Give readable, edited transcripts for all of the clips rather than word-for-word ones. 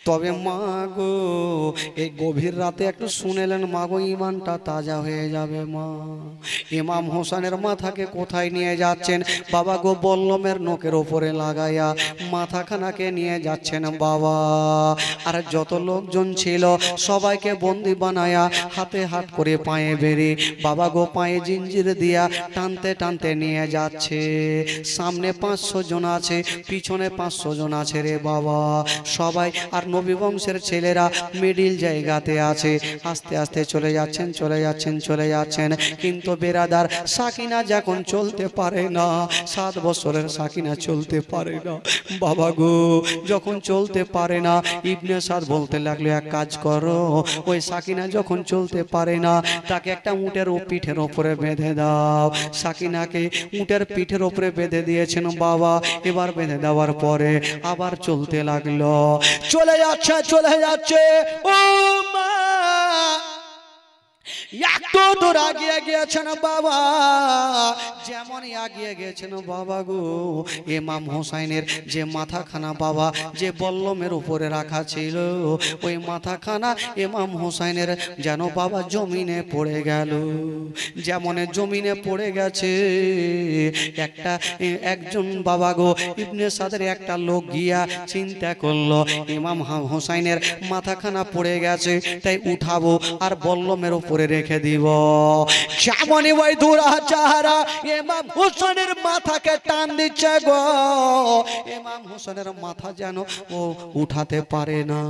তবে মা গো এই গভীর রাতে একটু শুনেলেন মা গো, ইমানটা তাজা হয়ে যাবে। মা ইমাম হোসেনের মাথাকে কোথায় নিয়ে যাচ্ছেন? বাবা গো বল্লমের নোকের ওপরে লাগাইয়া মাথাখানাকে নিয়ে যাচ্ছেন বাবা। আর যত লোকজন ছিল সবাইকে বন্দি বানায়া হাতে হাত করে পায়ে বেরি বাবা গো পায়ে জিঞ্জির দিয়া টানতে টানতে নিয়ে যাচ্ছে। সামনে 500 জন আছে, পিছনে 500 জন আছে রে বাবা। সবাই আর নবী বংশের ছেলেরা মিডিল জায়গাতে আছে। আস্তে আস্তে চলে যাচ্ছেন, চলে যাচ্ছেন, চলে যাচ্ছেন। কিন্তু বেরাদার সাকিনা যখন চলতে পারে না, 7 বছরের সাকিনা চলতে পারে না বাবা গো। যখন চলতে পারে না, ইবনে সাদ বলতে লাগলো এক কাজ করো, ওই সাকিনা যখন চলতে পারে না তাকে একটা উটের পিঠের ওপরে বেঁধে দাও। সাকিনাকে উটের পিঠের ওপরে বেঁধে দিয়েছেন বাবা। এবার বেঁধে দেওয়ার পরে আবার চলতে লাগলো। চলে যাচ্ছে, চলে যাচ্ছে। ও মা একটু দূর আগিয়ে গিয়েছেন বাবা। যেমন আগিয়ে গেছেন বাবা গো, ইমাম হোসাইনের যে মাথাখানা বাবা যে বল্লমের উপরে রাখা ছিল, ওই মাথাখানা ইমাম হোসাইনের যেন বাবা জমিনে পড়ে গেল। যেমন জমিনে পড়ে গেছে, একজন বাবা গো ইবনে সাদের একটা লোক গিয়া চিন্তা করলো ইমাম হোসাইনের মাথাখানা পড়ে গেছে, তাই উঠাবো আর বল্লমের উপরে রেখে দিব। যেমনই ওই দুরাচারা ইমাম হোসেনের মাথাকে টান দিচ্ছে গো, ইমাম হোসেনের মাথা যেন ও উঠাতে পারে না।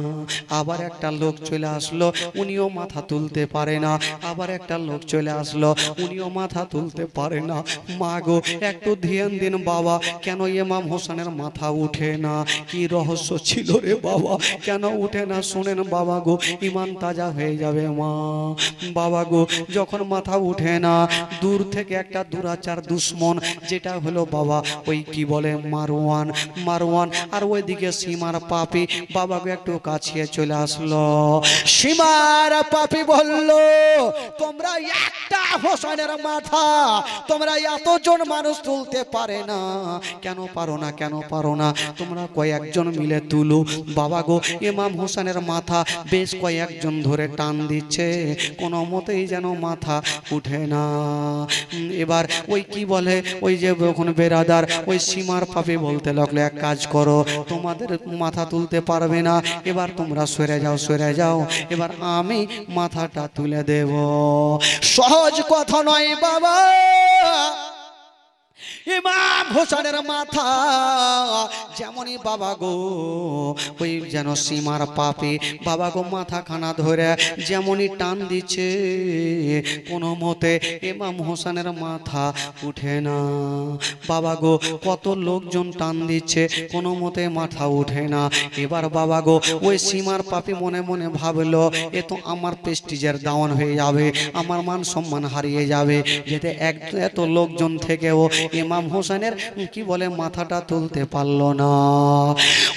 আবার একটা লোক চলে আসলো, উনিও মাথা তুলতে পারে না। আবার একটা লোক চলে আসলো, উনিও মাথা তুলতে পারে না। মা গো একটু ধ্যান দিন বাবা, কেন ইমাম হোসেনের মাথা উঠে না? কি রহস্য ছিল রে বাবা, কেন উঠে না? শুনেন বাবা গো, ইমান তাজা হয়ে যাবে মা। বাবা গো যখন মাথা উঠে না, দূর থেকে একটা দুরাচার দুশ্মন, যেটা হলো বাবা ওই কি বলে মারওয়ান, মারওয়ান আর ওইদিকে সীমার পাপি বাবা গো একটু কাছে চলে আসলো। সীমার পাপি বলল, তোমরা একটা হোসেনের মাথা তোমরা এতজন মানুষ তুলতে পারে না, কেন পারো না? কেন পারো না? তোমরা কয়েকজন মিলে তুলো। বাবা গো ইমাম হোসেনের মাথা বেশ কয়েকজন ধরে টান দিচ্ছে, কোনো মতেই যেন মাথা উঠে না। এবার ওই কি বলে ওই যে ওখান বেরাদার ওই সীমার পাপি বলতে লাগলো, এক কাজ করো, তোমাদের মাথা তুলতে পারবে না, এবার তোমরা সরে যাও, সরে যাও, এবার আমি মাথাটা তুলে দেব। সহজ কথা নয় বাবা। ইমাম হোসেনের মাথা যেমনই বাবা গো ওই যেন সীমার পাপে বাবা গো মাথা খানা ধরে যেমনই টান দিচ্ছে, কোনো মতে ইমাম হোসেনের মাথা উঠে না। বাবা গো কত লোকজন টান দিচ্ছে, কোনো মতে মাথা উঠে না। এবার বাবা গো ওই সীমার পাপি মনে মনে ভাবলো, এ তো আমার প্রেস্টিজের ডাউন হয়ে যাবে, আমার মান সম্মান হারিয়ে যাবে, যেতে এত লোকজন থেকেও ইমাম হোসেনের কি বলে মাথাটা তুলতে পারলো না।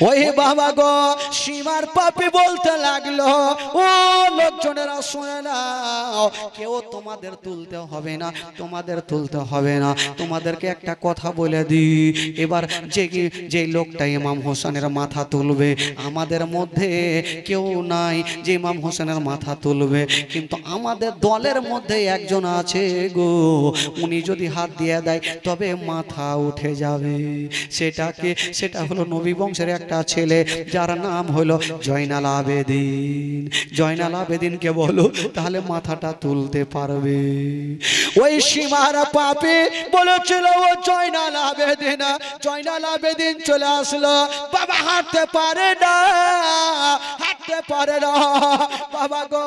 ওই বাবা গো সীমার পাপি বলতে লাগলো, ও লোকজনেরা শুনে নাও, কেউ তোমাদের তুলতে হবে না, তোমাদের তুলতে হবে না। তোমাদেরকে একটা কথা বলে দি, এবার যে লোকটা ইমাম হোসেনের মাথা তুলবে, আমাদের মধ্যে কেউ নাই যে ইমাম হোসেনের মাথা তুলবে, কিন্তু আমাদের দলের মধ্যে একজন আছে গো, উনি যদি হাত দিয়ে দেয় তবে মাথা উঠে যাবে। সেটা হলো নবী বংশের একটা ছেলে, যার নাম হলো জয়নাল আবেদিন। জয়নাল আবেদিনকে বলো, তাহলে মাথাটা তুলতে পারবে। ওই সীমার পাপে বলেছিল ও জয়নাল আবেদিন, জয়নাল আবেদিন চলে আসলো। বাবা হাঁটতে পারে না, হাঁটতে পারে না বাবা গো।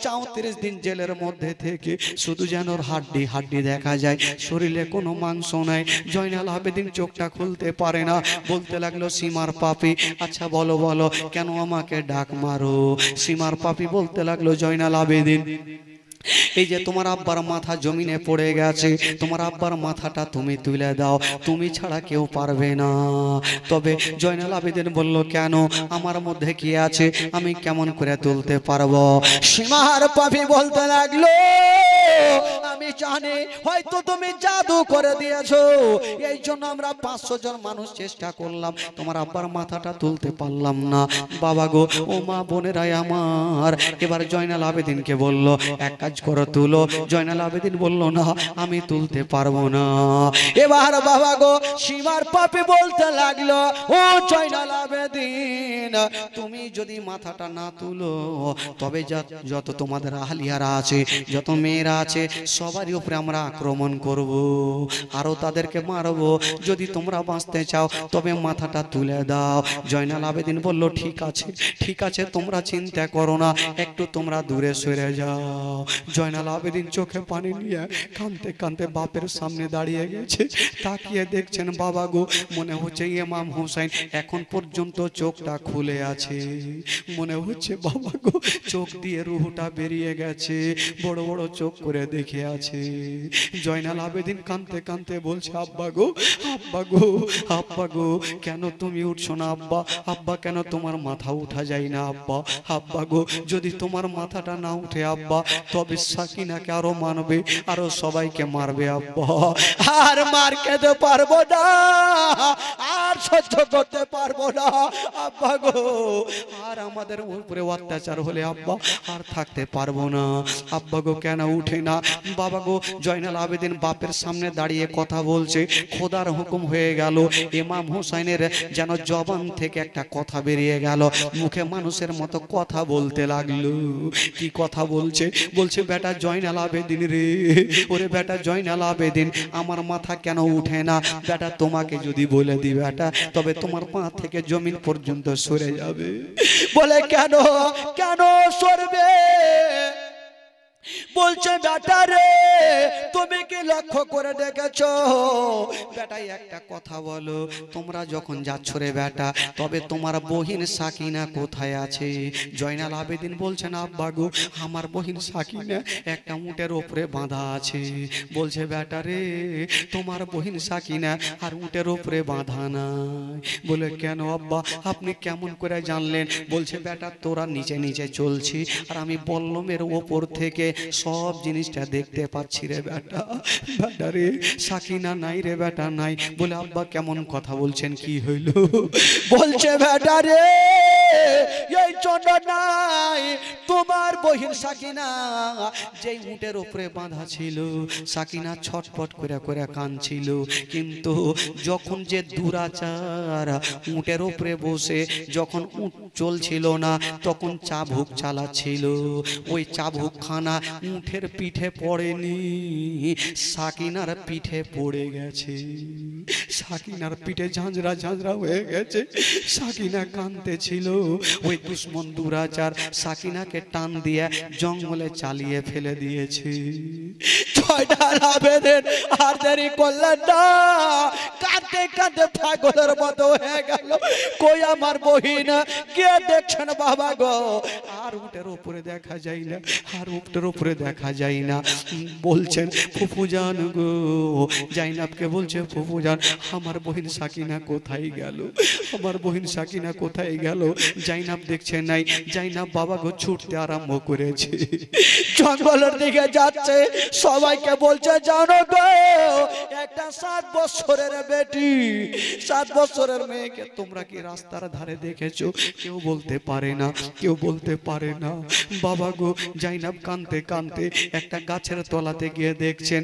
34 দিন জেলের মধ্যে থেকে শুধু যেন হাড্ডি হাড্ডি দেখা যায়, শরীরে কোনো মাংস নাই। জয়নাল আবেদিন চোখটা খুলতে পারে না। বলতে লাগলো সীমার পাপি, আচ্ছা বলো বলো কেন আমাকে ডাক মারো? সীমার পাপি বলতে লাগলো, জয়নাল আবেদিন এই যে তোমার আব্বার মাথা জমিনে পড়ে গেছে, তোমার আব্বার মাথাটা তুমি তুলে দাও, তুমি ছাড়া কেউ পারবে না। তবে জয়নাল আবেদিন বলল, কেন, আমার মধ্যে কি আছে, আমি কেমন করে তুলতে পারবো? সীমার পাপি বলতে লাগলো, আমি জানি হয়তো তুমি জাদু করে দিয়েছো, এই জন্য আমরা 500 জন মানুষ চেষ্টা করলাম, তোমার আব্বার মাথাটা তুলতে পারলাম না। বাবা গো, ও মা বোনেরাই আমার। এবার জয়নাল আবেদিনকে বলল, এক কাজ করো, তুলো। জয়নাল আবেদিন বলল, না, আমি তুলতে পারবো না। এবার বাবা গো, সীমার পাপি বলতে লাগলো, ও জয়নাল আবেদিন, তুমি যদি মাথাটা না তুলো, তবে যত তোমাদের আহলিয়ারা আছে, যত মেয়েরা আছে, সবারই উপরে আমরা আক্রমণ করব, আরো তাদেরকে মারবো। যদি তোমরা বাঁচতে চাও তবে মাথাটা তুলে দাও। জয়নাল আবেদিন বলল, ঠিক আছে, ঠিক আছে, তোমরা চিন্তা করো না, একটু তোমরা দূরে সরে যাও। জয়নাল আবেদিন চোখে পানি নিয়ে কাঁদতে কাঁদতে বাপের সামনে দাঁড়িয়ে গেছে। তাকিয়ে দেখছেন, বাবা গো, মনে হচ্ছে ইমাম হুসাইন এখন পর্যন্ত চোখটা খুলে আছে, মনে হচ্ছে বাবা গো, চোখ দিয়ে রুহটা বেরিয়ে গেছে, বড় বড় চোখ করে দেখে আছে। জয়নাল আবেদিন কাঁদতে কাঁদতে বলছে, আব্বা গো, আব্বা গো, আব্বা গো, কেন তুমি উঠছো না আব্বা? আব্বা, কেন তোমার মাথা উঠা যায় না আব্বা? আব্বা গো, যদি তোমার মাথাটা না উঠে আব্বা, তবে সাকিনাকে আরো মারবে, আরো সবাইকে মারবে আব্বা। আর মার খেতে পারবো না, আর সহ্য করতে পারবো না আব্বা গো, আর আমাদের উপরে অত্যাচার হলে আব্বা আর থাকতে পারবো না। আব্বা গো, কেন উঠে না? বাবা গো, জয়নাল আবেদিন বাপের সামনে দাঁড়িয়ে কথা বলছে। খোদার হুকুম হয়ে গেল, ইমাম হুসাইনের যেন জবান থেকে একটা কথা বেরিয়ে গেল, মুখে মানুষের মতো কথা বলতে লাগলো। কি কথা বলছে? বলছে, বেটা জয়নাল আবেদিন রে, ওরে বেটা জয়নাল আবেদিন, আমার মাথা কেন উঠে না? বেটা তোমাকে যদি বলে দি বেটা, তবে তোমার পা থেকে জমিন পর্যন্ত সরে যাবে। বলে, কেন, কেন সরবে? বলছে, বেটা রে, তুমি কি লক্ষ্য করে দেখেছো? বেটাই একটা কথা বলো, তোমরা যখন যাচ্ছ রে বেটা, তবে তোমার বহিন সাকিনা কোথায় আছে? জয়নাল আবেদিন বলছেন, আব্বা গো, আমার বহিন সাকিনা একটা উটের উপরে বাঁধা আছে। বলছে, বেটা রে, তোমার বহিন সাকিনা আর উটের উপরে বাঁধা নাই। বলে, কেন আব্বা, আপনি কেমন করে জানলেন? বলছে, বেটা, তোরা নিচে নিচে চলছি, আর আমি বল্লমের ওপর থেকে সব জিনিসটা দেখতে পাচ্ছি রে বেটা। বেটা রে, সাকিনা নাই রে বেটা, নাই। বলে, আব্বা কেমন কথা বলছেন, কি হইল? বলছে, বেটা রে, এই জন্য নাই, তোমার বহিন সাকিনা যেই উটের উপরে বাঁধা ছিল, সাকিনা ছটফট করে করে কাঁদছিল, কিন্তু যখন যে দুরাচার উটের উপরে বসে যখন উট চলছিল না, তখন চাবুক চালাচ্ছিল, ওই চাবুক খানা উঠের পিঠে পড়েনি, সাকিনার পিঠে পড়ে গেছে। সাকিনার পিঠে ঝাঁঝরা ঝাঁঝরা হয়ে গেছে। সাকিনা কাঁদতে ছিল। ওই দুশ্মন দুরাচার সাকিনাকে টান দিয়ে জঙ্গলে চালিয়ে ফেলে দিয়েছে। জয়নাল আবেদিন আর দেরি করলেন না, কাঁদতে কাঁদতে পাগলের মতো হয়ে গেল। কই আমার বহিন, কে দেখছেন বাবা গো? আর উটের উপরে দেখা যায় না, আর উটের উপরে দেখা যায় না। বলছেন, ফুফুজান গো, জাইনাবকে বলছে, ফুফুজান, আমার বহিন সাকিনা কোথায় গেল? আমার বহিন সাকিনা কোথায় গেল? জাইনাব দেখছে নাই। জাইনাব বাবা গো ছুটতে আরম্ভ করেছে, জঙ্গলের দিকে যাচ্ছে। সবাইকে বলছে, জানো গো, একটা 7 বছরের বেটি, 7 বছরের মেয়েকে তোমরা কি রাস্তার ধারে দেখেছো? কেউ বলতে পারে না, কেউ বলতে পারে না। বাবা গো, জাইনাব কাঁদতে কাঁদতে একটা গাছের তলাতে গিয়ে দেখছেন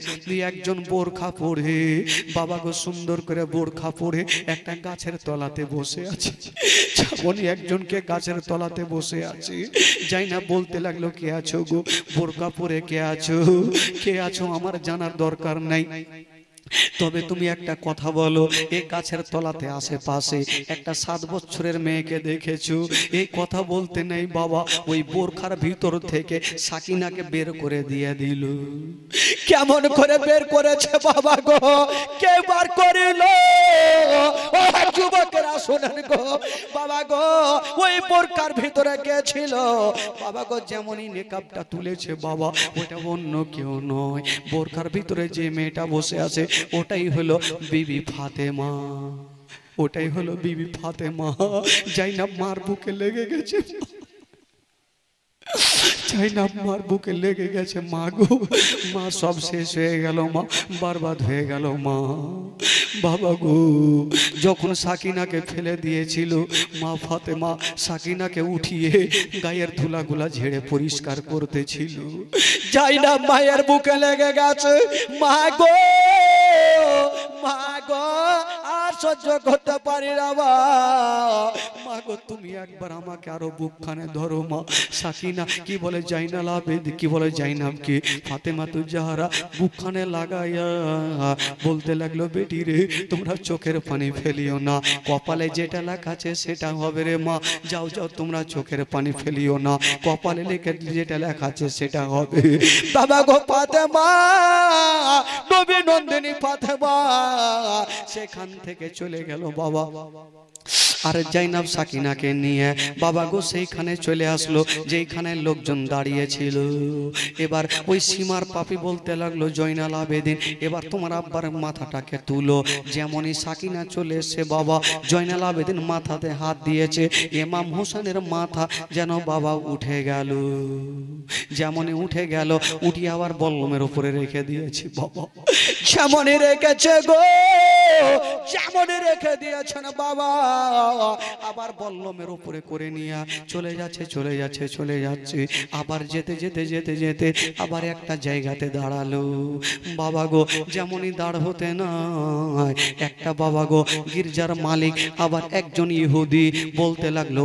একজন বোরখা পরে, বাবা গো সুন্দর করে বোরখা পরে একটা গাছের তলাতে বসে আছে। যেমনই একজনকে গাছের তলাতে বসে আছে, জাইনাব বলতে লাগলো, কে আছো গো? বোরখা পরে কে আছো? কে আছো আমার জানার দরকার নাই। তবে তুমি একটা কথা বলো, এই গাছের তলাতে আশেপাশে একটা 7 বছরের মেয়েকে দেখেছো? এই কথা বলতে নেই বাবা, ওই বোরখার ভিতর থেকে সাকিনাকে বের করে দিয়ে দিল। কেমন করে বের করেছে বাবা গো? কে বার করিল? ও যুবকেরা শোনেন গো বাবা গো, ওই বোরখার ভিতরে কে ছিল বাবা গো? যেমনই নেকাবটা তুলেছে বাবা, ওটা অন্য কেউ নয়, বোরখার ভিতরে যে মেয়েটা বসে আছে ওটাই হলো বিবি ফাতেমা। ওটাই হলো বিবি ফাতেমা। জাইনাব মার বুকে লেগে গেছে, জাইনাব মার বুকে লেগে গেছে। মা গো, মা সব শেষ হয়ে গেল, মা বরবাদ হয়ে গেল মা। বাবা গো, যখন সাকিনাকে ফেলে দিয়েছিল মা ফাতেমা সাকিনাকে উঠিয়ে গায়ের ধুলাগুলা ঝেড়ে পরিষ্কার করতেছিল। জাইনাব মায়ের বুকে লেগে গেছে। মা গো, মা গো, আর সহ্য করতে পারি না মা গো, তুমি একবার আমাকে আরো বুকখানে ধরো মা। সাকিনা কি বলে জাইনাল আবেদ, কি বলে জাইনাব কি ফাতেমা তু জাহরা বুকখানে লাগাইয়া বলতে লাগলো, বেটি রে তোমরা চোখের পানি ফেলিও না, কপালে যেটা লেখা আছে সেটা হবে রে মা। যাও যাও, তোমরা চোখের পানি ফেলিও না, কপালে লেখা যেটা লেখা আছে সেটা হবে। বাবা গো, ফাতেমা নবী নন্দিনী ফাতেমা সেখান থেকে চলে গেল বাবা। আর জাইনাব সাকিনাকে নিয়ে বাবা গো সেইখানে চলে আসলো যেখানে লোকজন দাঁড়িয়ে ছিল। এবার ওই সীমার পাপি বলতে লাগলো, জয়নাল আবেদিন এবার তোমার আব্বার মাথাটাকে তুলো। যেমনই সাকিনা চলে এসে বাবা, জয়নাল আবেদিন মাথাতে হাত দিয়েছে, ইমাম হোসেনের মাথা যেন বাবা উঠে গেল। যেমনই উঠে গেল, উঠি আবার বল্লমের উপরে রেখে দিয়েছি বাবা। যেমনই রেখেছে গো, যেমনই রেখে দিয়েছেন বাবা, আবার বল্লমের উপরে করে নিয়ে চলে যাচ্ছে, চলে যাচ্ছে, চলে যাচ্ছে। আবার যেতে যেতে যেতে যেতে আবার একটা জায়গাতে দাঁড়ালো বাবা গো। যেমনই দাঁড় হতে না একটা বাবা গো গির্জার মালিক আবার একজন ইহুদি বলতে লাগলো,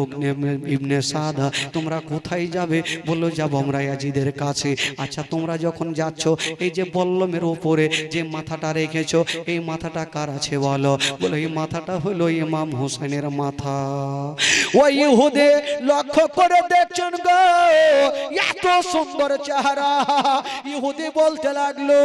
ইবনে সাদা তোমরা কোথায় যাবে? বললো যাবো আমরা ইয়াজিদের কাছে। আচ্ছা তোমরা যখন যাচ্ছ এই যে বল্লমের উপরে যে মাথাটা রেখেছো, এই মাথাটা কার আছে বলো? বলো এই মাথাটা হলো ইমাম হোসেনের মাথা। ওই ইহুদি লক্ষ্য করে দেখছেন গো, এত সুন্দর চেহারা। ইহুদি বলতে লাগলো,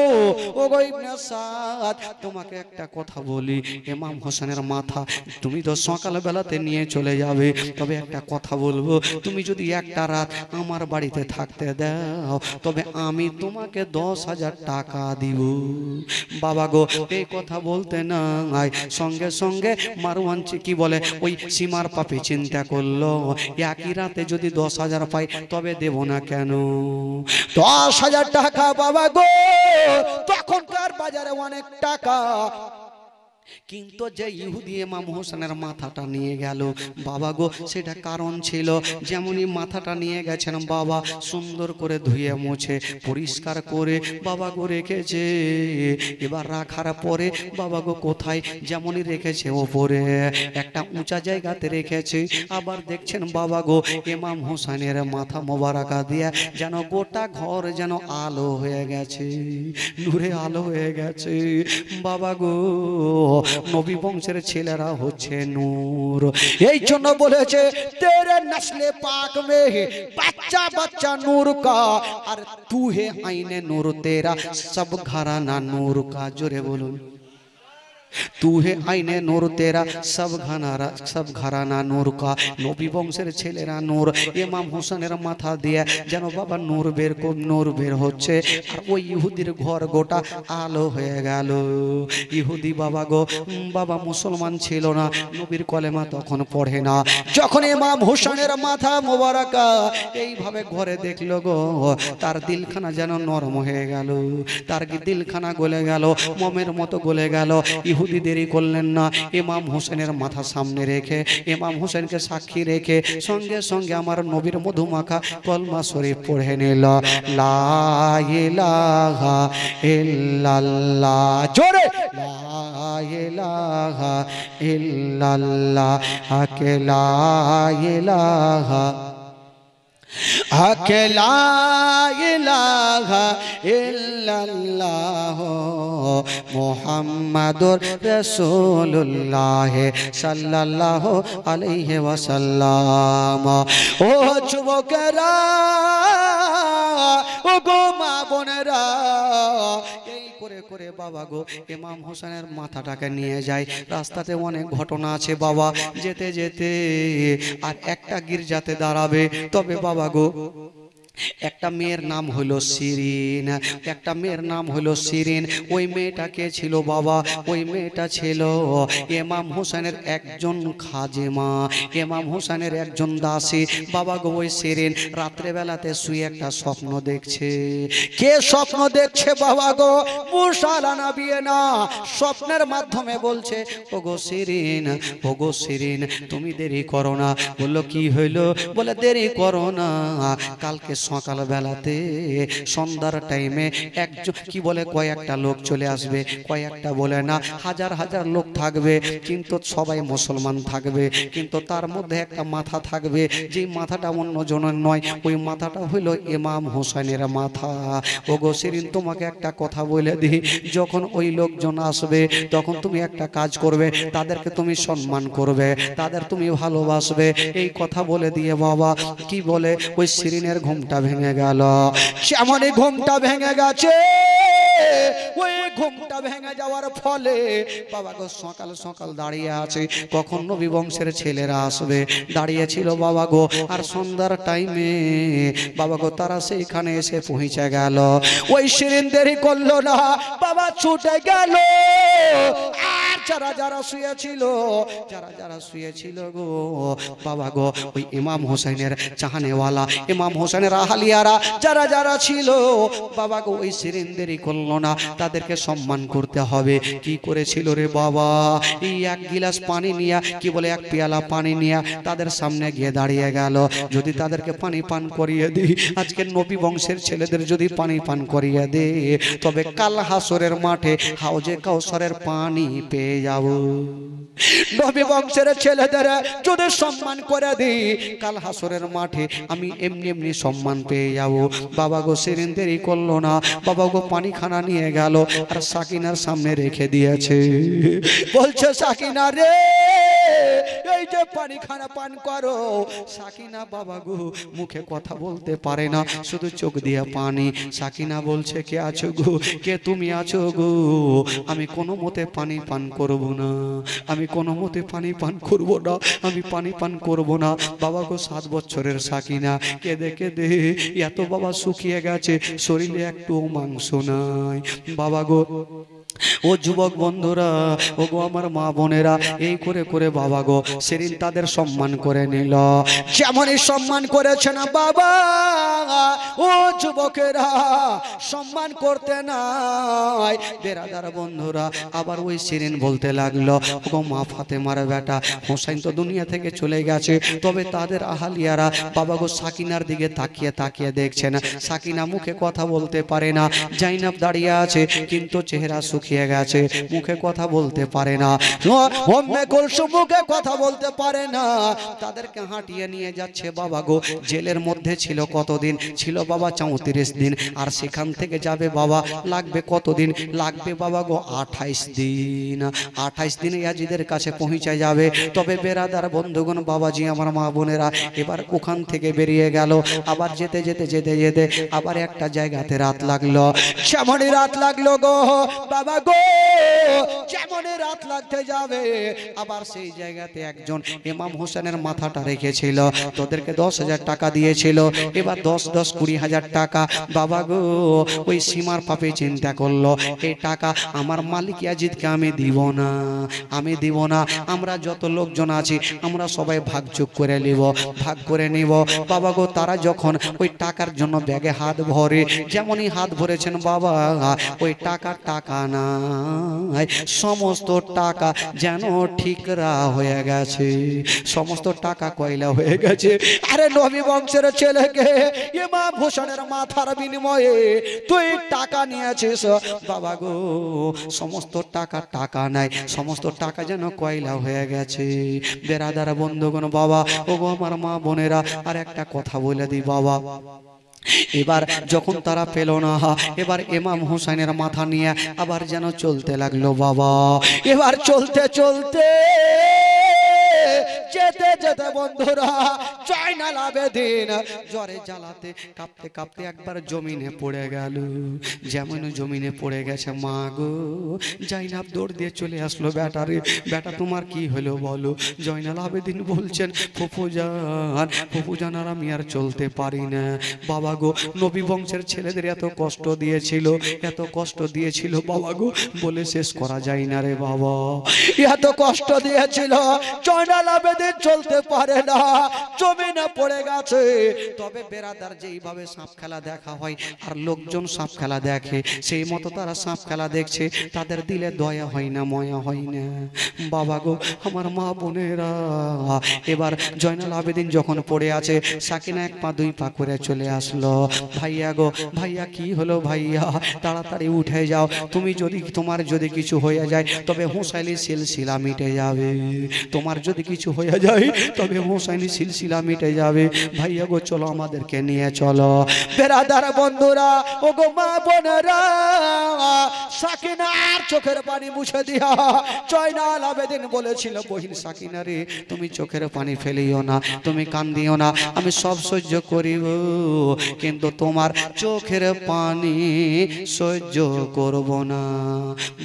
ও গো ইবনে সাদ তোমাকে একটা কথা বলি, ইমাম হোসেনের মাথা তুমি তো সকাল বেলাতে নিয়ে চলে যাবে, তবে একটা কথা বলবো, তুমি যদি একটা রাত আমার বাড়িতে থাকতে দাও তবে আমি তোমাকে 10,000 টাকা দিব। বাবা গো, এই কথা বলতে নাই সঙ্গে সঙ্গে মারওয়ান কি বলে ওই সীমার পাপে চিন্তা করলো, একই রাতে যদি 10,000 পাই তবে দেব না কেন? 10,000 টাকা বাবা গো, তখনকার বাজারে অনেক টাকা। কিন্তু যে ইহুদি ইমাম হোসেনের মাথাটা নিয়ে গেল বাবা গো, সেটা কারণ ছিল, যেমনই মাথাটা নিয়ে গেছেন বাবা সুন্দর করে ধুয়ে মুছে পরিষ্কার করে বাবা গো রেখেছে। এবার রাখার পরে বাবা গো কোথায়? যেমনই রেখেছে ওপরে একটা উঁচা জায়গাতে রেখেছে। আবার দেখছেন বাবা গো ইমাম হোসেনের মাথা মোবারকা দিয়ে যেন গোটা ঘর যেন আলো হয়ে গেছে, নূরে আলো হয়ে গেছে বাবা গো। নবী বংশের ছেলেরা হচ্ছে নূর, এই জন্য বলেছে তেরে নসলে পাক মে বাচ্চা বাচ্চা নূর কা, আর তু হে আইনে নূর তেরা সব ঘরানা নূর কা। জোরে বলুন, तू है आईने नूर तेरा सब घराना नूर का। नबी बंशेर छेलेरा नूर, इमाम हुसैनेर माथा दिए जेन बाबा नूर बेर होच्छे आर ओई इहुदिर घर गोटा आलो हये गेल। इहुदी बाबा गो बाबा मुसलमान छिलो ना, नबीर कलेमा तखन पढ़े ना। जखन इमाम हुसैनेर माथा मोबारका এইভাবে ঘরে দেখলো গো, তার দিলখানা যেন নরম হয়ে গেল, তার দিলখানা গলে গেল, মোমের মতো গলে গেল। ইহুদি দেরি করলেন না, ইমাম হোসেনের মাথা সামনে রেখে ইমাম হোসেনকে সাক্ষী রেখে সঙ্গে সঙ্গে আমার নবীর মধুমাখা কলমা শরীফ পড়ে নিল, লা ইলাহা ইল্লাল্লাহ। জোরে লা ইলাহা ইল্লাল্লাহ, আকে লা ইলাহা লা ইলাহা ইল্লাল্লাহ মুহাম্মাদুর রাসূলুল্লাহ সাল্লাল্লাহু আলাইহি ওয়াসাল্লাম। ও যুবকেরা, ও গো মা বোনেরা, এই করে করে বাবা গো ইমাম হোসেনের মাথাটাকে নিয়ে যায়। রাস্তাতে অনেক ঘটনা আছে বাবা, যেতে যেতে আর একটা গির্জাতে দাঁড়াবে। তবে বাবা গো একটা মেয়ের নাম হলো শিরিন, একটা মেয়ের নাম হলো শিরিন। ওই মেয়েটা কে ছিল বাবা? ওই মেয়েটা ছিল ইমাম হোসেনের একজন খাজেমা, ইমাম হোসেনের একজন দাসী। বাবা গো ওই শিরিন রাত্রেবেলাতে শুয়ে একটা স্বপ্ন দেখছে। কে স্বপ্ন দেখছে বাবা গো? মুসা নবী না, স্বপ্নের মাধ্যমে বলছে, ওগো শিরিন, ওগো শিরিন, তুমি দেরি করো না। বললো কি হইলো? বলে দেরি করো না, কালকে সকাল বেলাতে সন্ধ্যার টাইমে একজন কি বলে কয়েকটা লোক চলে আসবে। কয়েকটা বলে না, হাজার হাজার লোক থাকবে, কিন্তু সবাই মুসলমান থাকবে, কিন্তু তার মধ্যে একটা মাথা থাকবে, যেই মাথাটা অন্য জনের নয়। ওই মাথাটা হইলো ইমাম হোসেনের মাথা। ওগো শিরিন, তোমাকে একটা কথা বলে দিই, যখন ওই লোকজন আসবে তখন তুমি একটা কাজ করবে, তাদেরকে তুমি সম্মান করবে, তাদের তুমি ভালোবাসবে। এই কথা বলে দিয়ে বাবা কি বলে ওই শিরিনের ঘুমটা ভেঙে গেল। যেমনই ঘুমটা ভেঙে গেছে, ওই ঘুমটা ভেঙে যাওয়ার ফলে বাবা গো সকাল সকাল দাঁড়িয়ে আছে, কখন নবী বংশের ছেলেরা আসবে দাঁড়িয়েছিল বাবা গো। আর সন্ধ্যার টাইমে বাবা গো তারা সেইখানে এসে পৌঁছে গেল। ওই শিরিন দেরি করলো না, বাবা ছুটে গেল। আর যারা যারা শুয়েছিল, যারা যারা শুয়েছিল গো বাবা গো, ওই ইমাম হোসেনের চাহনেওয়ালা, ইমাম হোসেনের আহালিয়ারা যারা যারা ছিল বাবা গো, ওই শিরিন দেরি করলো না, তাদেরকে সম্মান করতে হবে। কি করেছিল রে বাবা? এই এক গিলাস পানি নিয়ে, কি বলে এক পেয়ালা পানি নিয়ে তাদের সামনে গিয়ে দাঁড়িয়ে গেল। যদি তাদেরকে পানি পান করিয়ে দিই, আজকের নবী বংশের ছেলেদের যদি পানি পান করিয়ে দে, তবে কাল হাসরের মাঠে হাউজে কাউসারের পানি পেয়ে যাব। নবী বংশের ছেলেদের যদি সম্মান করে দিই, কাল হাসরের মাঠে আমি এমনি এমনি সম্মান পেয়ে যাব। বাবা গো শিরিন দেরি করলো না, বাবা গো পানি খানা নিয়ে গেল আর সাকিনার সামনে রেখে দিয়েছে। বলছে সাকিনা রে, এই যে পানি খানা পান করো। সাকিনা বাবা গো মুখে কথা বলতে পারে না, শুধু চোখ দিয়ে পানি। সাকিনা বলছে কে আছো গো? কে তুমি আছো গো? আমি কোনো মতে পানি পান করব না, আমি কোনো মতে পানি পান করব না, আমি পানি পান করব না। বাবা গো 7 বছরের সাকিনা কেঁদে কেঁদে এত বাবা শুকিয়ে গেছে, শরীরে একটু মাংস নাই। বাবা গো ও যুবক বন্ধুরা, ও গো আমার মা বোনেরা, এই করে করে বাবা গো শিরিন তাদের সম্মান করে নিল। যেমনই সম্মান করেছে না বাবা, ও যুবকেরা সম্মান করতে নাই। বেরাদার বন্ধুরা, আবার ওই শিরিন বলতে লাগলো, ও মা ফাতেমার বেটা হোসেন তো দুনিয়া থেকে চলে গেছে, তবে তাদের আহালিয়ারা বাবা গো সাকিনার দিকে তাকিয়ে তাকিয়ে দেখছে না। সাকিনা মুখে কথা বলতে পারে না, জাইনাব দাঁড়িয়ে আছে কিন্তু চেহারা শুকিয়ে গেছে, মুখে কথা বলতে পারে না। উম্মে কুলসুম মুখে কথা বলতে পারে না। তাদেরকে হাঁটিয়ে নিয়ে যাচ্ছে বাবা গো। জেলের মধ্যে ছিল কতদিন? ছিল বাবা 34 দিন। আর সেখান থেকে যাবে বাবা, লাগবে কতদিন? লাগবে বাবা গো 28 দিন। 28 দিনে ইয়াজিদের কাছে পৌঁছে যাবে। তবে বেরাদার বন্ধুগণ, বাবাজি আমার মা বোনেরা, এবার ওখান থেকে বেরিয়ে গেল। আবার যেতে যেতে যেতে যেতে আবার একটা জায়গাতে রাত লাগলো। যেমনই রাত লাগলো গো বাবা গো, যেমনই রাত লাগতে যাবে, আবার সেই জায়গাতে একজন ইমাম হোসেনের মাথাটা রেখেছিল। তোদেরকে 10,000 টাকা দিয়েছিল, এবার 10 20,000 টাকা। বাবা গো ওই সীমার পাপে চিন্তা করলো, এই টাকা আমার মালিক ইয়াজিদকে আমি দিব না, আমি দিব না। আমরা যত লোকজন আছি আমরা সবাই ভাগযোগ করে নিব, ভাগ করে নিব। বাবা গো তারা যখন ওই টাকার জন্য ব্যাগে হাত ভরে, যেমনই হাত ভরেছেন বাবা, ওই টাকা না, সমস্ত টাকা যেন ঠিকরা হয়ে গেছে, সমস্ত টাকা কয়লা হয়ে গেছে। আরে নবী বংশের ছেলেকে ইমাম হোসেনের মাথার বিনিময়ে তুই টাকা নিয়েছিস বাবা গো, সমস্ত টাকা নাই, সমস্ত টাকা যেন কয়লা হয়ে গেছে। বেরাদার বন্ধুগণ, বাবা ও গো আমার মা বোনেরা, আর একটা কথা বলে দিই বাবা, এবার যখন তারা পেল না, এবার ইমাম হোসেনের মাথা নিয়ে আবার যেন চলতে লাগলো বাবা। এবার চলতে চলতে যেতে যেতে বন্ধুরা জয়নাল আবেদিন জ্বরে জ্বালাতে কাঁপতে কাঁপতে একবার জমিনে পড়ে গেল। যেমন জমিনে পড়ে গেছে, মা গো জয়নাব দৌড় দিয়ে চলে আসলো, বেটারে বেটা তোমার কি হলো বলো। জয়নাল আবেদিন বলছেন, ফুফুজান আর আমি আর চলতে পারি না। বাবা গো নবী বংশের ছেলেদের এত কষ্ট দিয়েছিল, এত কষ্ট দিয়েছিল বাবা গো, বলে শেষ করা যায় না রে বাবা। এত কষ্ট দিয়েছিল, জয়নাল আবেদিন চলতে পারে না, জমিনে পড়ে গেছে। তবে বেরাদার যেইভাবে সাপ খেলা দেখা হয় আর লোকজন সাপ খেলা দেখে, সেই মতো তারা সাপ খেলা দেখছে, তাদের দিলে দয়া হয় না, ময়া হয় না। বাবা গো আমার মা বোনেরা, এবার জয়নাল আবেদিন যখন পড়ে আছে, সাকিনা এক পা দুই পা করে চলে আসলো। ভাইয়া গো ভাইয়া কি হলো ভাইয়া, তাড়াতাড়ি উঠে যাও, তুমি যদি তোমার যদি কিছু হয়ে যায় তবে হোসাইনি সিলসিলা মিটে যাবে, তোমার যদি কিছু হয়ে যায় তবে হোসাইনি সিলসিলা মিটে যাবে। ভাইয়া গো চলো আমাদেরকে নিয়ে চলো। বেরাদার বন্ধুরা, ও গো মা বোনেরা, সাকিনার চোখের পানি মুছে দিয়া জয়নাল আবেদিন বলেছিল, বহিন সাকিনা রে তুমি চোখের পানি ফেলিও না, তুমি কান্দিও না, আমি সব সহ্য করিব, কিন্তু তোমার চোখের পানি সহ্য করব না।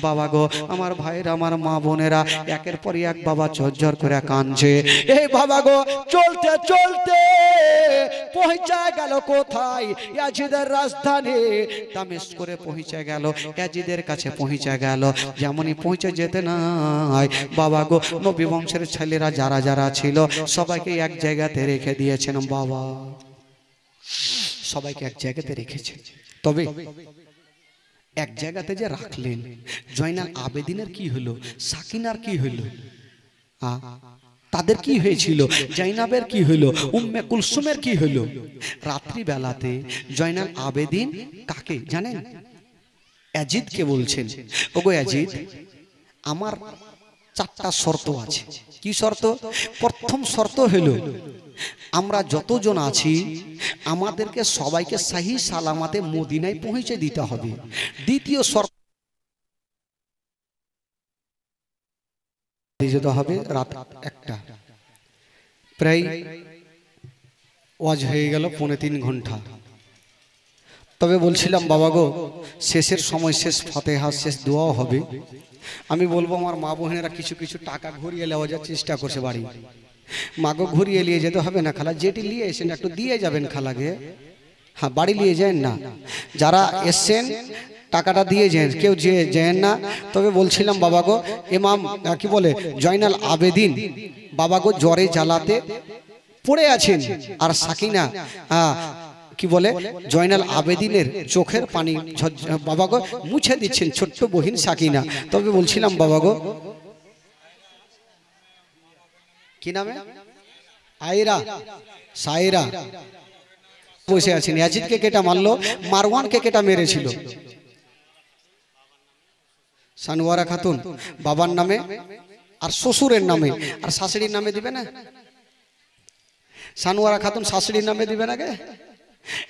বাবা গো আমার ভাইরা, আমার মা বোনেরা একের পর এক বাবা ঝরঝর করে কাঁদছে। এই বাবা গো চলতে চলতে পৌঁছা গেল কোথায়, ইয়াজিদের রাজধানী দামেস্করে পৌঁছে গেল, ইয়াজিদের কাছে পৌঁছে গেল। যেমনই পৌঁছে যেতে নাই বাবা গো নবী বংশের ছেলেরা যারা যারা ছিল সবাইকে এক জায়গাতে রেখে দিয়েছেন বাবা, সবাইকে এক জায়গাতে রেখেছেন। তবে এক জায়গাতে যে রাখলেন, জয়নাল আবেদিনের কি হলো, সাকিনার কি হলো, তাদের কি হয়েছিল, জাইনাবের কি হলো, উম্মে কুলসুমের কি হলো। রাত্রি বেলাতে জয়নাল আবেদিন কাকে জানেন, ইয়াজিদকে বলছেন, ওগো ইয়াজিদ আমার চারটা শর্ত আছে। কি শর্ত? প্রথম শর্ত হলো আমরা যতজন আছি আমাদেরকে সবাইকে সহি সালামতে মদিনায় পৌঁছে দিতে হবে। দ্বিতীয় শর্ত যেতে হবে রাত 1টা, প্রায় ওয়াজ হয়ে গেল 3.25 ঘন্টা। তবে বলছিলাম বাবা গো শেষের সময় শেষ ফাতেহা শেষ দোয়াও হবে। আমি বলবো আমার মা বোনেরা কিছু কিছু টাকা ঘুরিয়ে নেওয়া যাওয়ার চেষ্টা করছে বাড়ি, মাগো ঘুরিয়ে নিয়ে যেতে হবে না খালা, যেটি নিয়ে এসেন একটু দিয়ে যাবেন খালাকে, হ্যাঁ বাড়ি নিয়ে যান না, যারা এসছেন টাকাটা দিয়ে যান, কেউ যে যান না। তবে বলছিলাম বাবা গো ইমাম কি বলে জয়নাল আবেদিন বাবা গো জ্বরে জ্বালাতে পড়ে আছেন, আর সাকিনা কি বলে জয়নাল আবেদিনের চোখের পানি বাবা গো মুছে দিচ্ছেন ছোট্ট বহিন সাকিনা। তবে বলছিলাম বাবা গো কি নামে, আয়রা সায়রা বসে আছেন। ইয়াজিদকে কেটা মারলো, মারওয়ানকে কেটা মেরেছিল, সানোয়ারা খাতুন বাবার নামে আর শ্বশুরের নামে আর শাশুড়ির নামে দিবে না, সানোয়ারা খাতুন শাশুড়ির নামে দিবে না কে,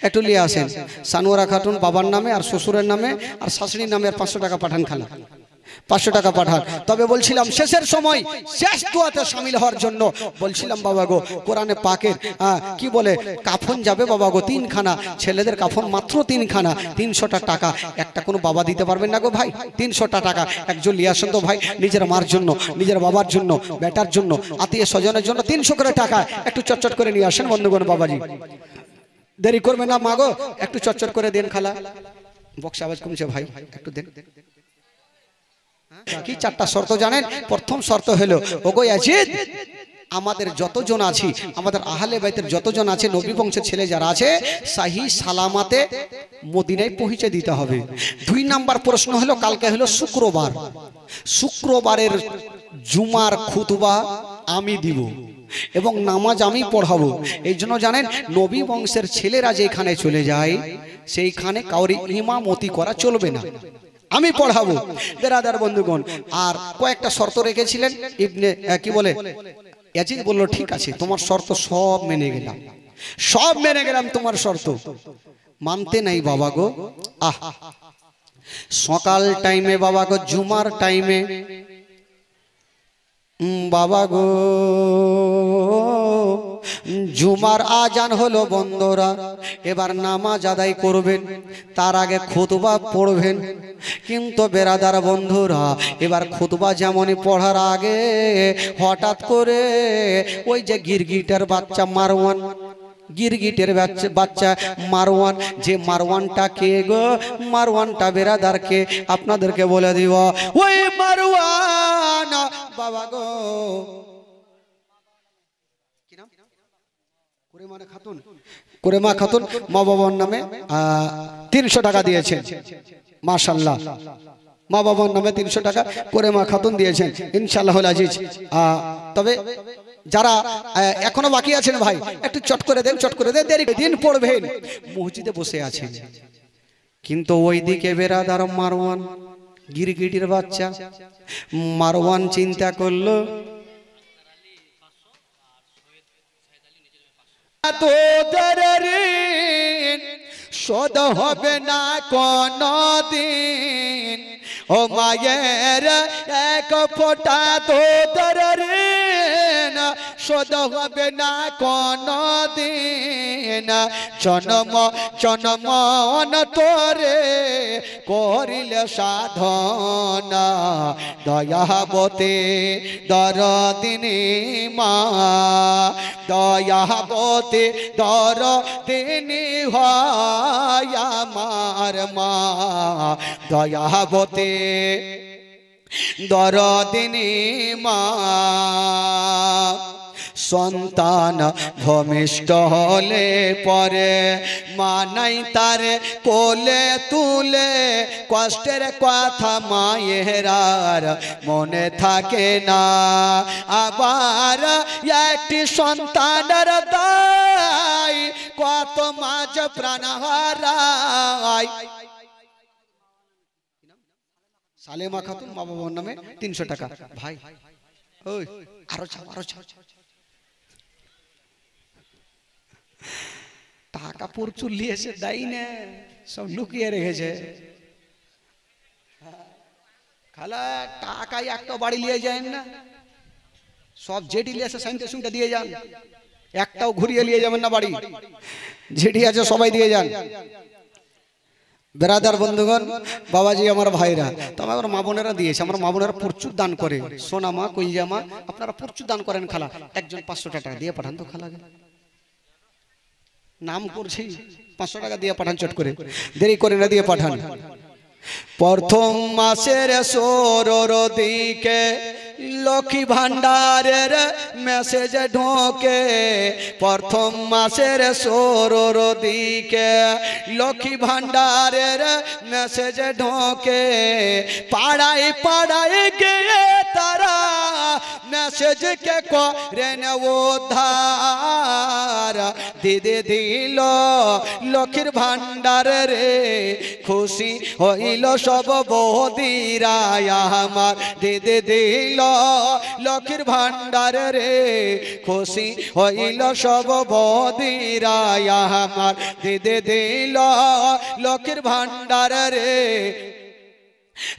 একটু নিয়ে আসেন। সানোয়ারা খাতুন বাবার নামে আর শ্বশুরের নামে আর শাশুড়ির নামে আর 500 টাকা পাঠান খালা, 500 টাকা পাঠান। তবে বলছিলাম শেষের সময় শেষ দোয়াতে শামিল হওয়ার জন্য বলছিলাম বাবা গো কোরআনে পাকের কি বলে কাফন যাবে বাবা গো 3খানা, ছেলেদের কাফন মাত্র 3খানা, 300টা টাকা। একটা কোনো বাবা দিতে পারবেন না গো ভাই, 300টা টাকা একজন নিয়ে আসেন তো ভাই, নিজের মার জন্য, নিজের বাবার জন্য, বেটার জন্য, আত্মীয় স্বজনের জন্য 300 করে টাকা একটু চটচট করে নিয়ে আসেন বন্ধুগণ। বাবাজি দেরি করবেন না, মাগো একটু চটচট করে দেন খালা, বক্স আওয়াজ কমছে ভাই একটু দেন। কি 4টা শর্ত জানেন? প্রথম শর্ত হলো ওগো ইয়াজিদ আমাদের যতজন আছি, আমাদের আহলে বাইতের যতজন আছে, নবী বংশের ছেলে যারা আছে সহি সালামাতে মদিনায় পৌঁছে দিতে হবে। 2 নাম্বার প্রশ্ন হলো কালকে হলো শুক্রবার, শুক্রবারের জুমার খুতবা আমি দিব এবং নামাজ আমি পড়াবো। এই জন্য জানেন নবী বংশের ছেলেরা যেখানে চলে যায় সেইখানে কাউরি ইমামতি করা চলবে না, আমি পড়াবো। বেরাদার বন্ধুগণ আর কয়েকটা শর্ত রেখেছিলেন ইবনে কি বলে ইয়াজিদ বলল ঠিক আছে তোমার শর্ত সব মেনে গেলাম, সব মেনে গেলাম তোমার শর্ত। মানতে নাই বাবা গো। আহ, সকাল টাইমে বাবা গো, জুমার টাইমে বাবা গো, জুমার আজান হলো বন্ধুরা, এবার নামাজ আদায় করবেন, তার আগে খুতবা পড়বেন। কিন্তু বেরাদার বন্ধুরা, এবার খুতবা যেমনই পড়ার আগে হঠাৎ করে ওই যে গিরগিটার বাচ্চা মারওয়ান, গিরগিটের বাচ্চা মারওয়ান, যে মারওয়ানটা কে গো? মারওয়ানটা বেরাদারকে আপনাদেরকে বলে দিব, ওই মারওয়ান বাবা গো, কি নাম? কুরেমা খাতুন মা বাবার নামে 300 টাকা দিয়েছেন। মাশাআল্লাহ, মা বাবার নামে 300 টাকা কুরেমা খাতুন দিয়েছেন ইনশাআল্লাহুল আজিজ। তবে যারা এখনো বাকি আছেন ভাই, একটু চট করে দেন, চট করে দেন, দেরি দিন পড়বেন। মসজিদে বসে আছেন, কিন্তু ওইদিকে বেরাদার মারওয়ান, গিরগিটির বাচ্চা মারওয়ান চিন্তা করলো, তোদের ঋণ শোধ হবে না কোনদিন, ও মায়ের এক ফোঁটা তোদের ঋণ শোধ হবে না কোনদিন। জন্ম জন্ম তোরে করিলে সাধনা, দয়াবতে দরদিনী মা, দয়াবতে দরদিনী হয় আমার মা, দয়াবতে দরদিনী মা। সন্তান ভূমিষ্ঠ হলে পরে মা নাই তার কোলে তুলে, কষ্টের কথা মায়ের আর মনে থাকে না। আবার একটি সন্তানের দায় কত মাঝ প্রাণ হারায়। সালেমা খাতুন মা বাবার নামে 300 টাকা। ভাই ওই আরো চাও, আরো চাও। টাকা প্রচুর লিয়েছে, দেয় না, সব লুকিয়ে রেখেছে। খালা টাকা একটা বাড়ি নিয়ে যায় না, সব যেটি লিয়েছে সাইনতে শুনতে দিয়ে যান, একটাও ঘুরিয়ে নিয়ে যাবেন না বাড়ি, যেটি আছে সবাই দিয়ে যান। বেরাদার বন্ধুগণ, বাবাজি আমার ভাইরা, তো আমার মা বোনেরা দিয়েছে, আমার মা বোনেরা প্রচুর দান করে, সোনা মা কইজা মা আপনারা প্রচুর দান করেন। খালা একজন 500 টাকা দিয়ে পাঠান তো, খালা নাম করছি, 500 টাকা দিয়ে পাঠান, চট করে, দেরি করে না দিয়ে পাঠান। প্রথম মাসের 16 দিকে লক্ষ্মী ভান্ডারের মেসেজ ঢোকে, প্রথম মাসের 16 দিকে লক্ষ্মী ভান্ডারের মেসেজ ঢোকে। পাড়ায় পাড়ায় গিয়ে তারা মেসেজকে করেন উদ্ধার, দিদি দিল লক্ষ্মীর ভান্ডার রে, খুশি হইল সব বৌদিরা আমার, দিদি দিল লক্ষ্মীর ভান্ডার রে, খুশি হইল সব বৌদিরা আমার, দিদি দিল লক্ষ্মীর ভান্ডার রে,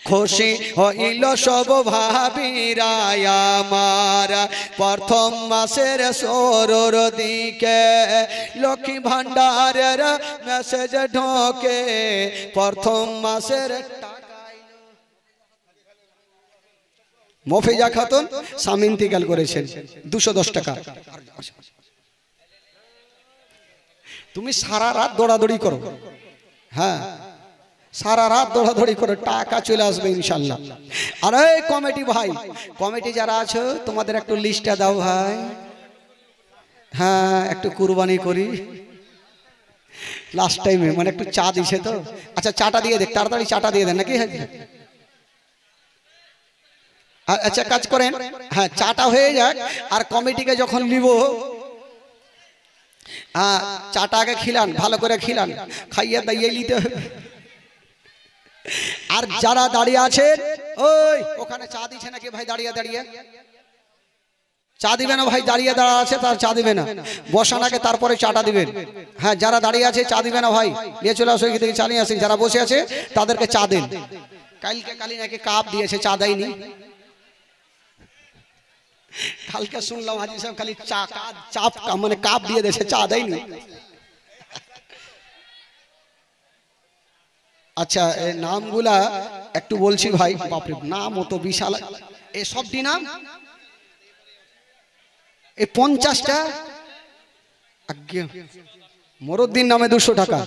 খুশি হইল সব ভাবিরা আমার। প্রথম মাসের 16 দিকে লক্ষ্মী ভান্ডারের মেসেজ ঢোকে, প্রথম মাসের মফিজা খাতুন স্বামী ইন্তিকাল করেছেন, 210 টাকা। তুমি সারা রাত দৌড়াদৌড়ি করো, হ্যাঁ সারা রাত দৌড়াদৌড়ি করে, টাকা চলে আসবে ইনশাল্লাহ। আর এই কমিটি ভাই, কমিটি যারা আছো তোমাদের একটু লিস্টটা দাও ভাই, হ্যাঁ একটু কুরবানি করি লাস্ট টাইমে, মানে একটু চা দিছে তো। আচ্ছা চাটা দিয়ে দেখ, তাড়াতাড়ি চাটা দিয়ে দেন নাকি? আচ্ছা কাজ করেন, হ্যাঁ চাটা হয়ে যাক, আর কমিটিকে যখন নিব হ্যাঁ চাটা আগে খিলান, ভালো করে খিলান, খাইয়ে দাইয়ে নিতে হবে। আর যারা দাঁড়িয়ে আছেন, ওই ওখানে চা দিচ্ছে নাকি ভাই? দাঁড়িয়ে দাঁড়িয়ে চা দিবে না ভাই, দাঁড়িয়ে দাঁড়া আছে তার চা দিবে না, বসান আগে তারপরে চাটা দিবেন। হ্যাঁ, যারা দাঁড়িয়ে আছে চা দিবে না ভাই, নিয়ে চলে আসো এখান থেকে চা নিয়ে আসেন। যারা বসে আছে তাদেরকে চা দেন। কালি নাকি কাপ দিয়েছে, চা দেয়নি। কালকে শুনলাম হাজি সাহেব খালি চাপ মানে কাপ দিয়ে দিয়েছে, চা দেয়নি। আচ্ছা, এই নামগুলা একটু বলছি ভাই, বাপরে নাম ও তো বিশাল। এই সবটি নাম এই 50টা আজ্ঞে মরুদ্দিন নামে 200 টাকা।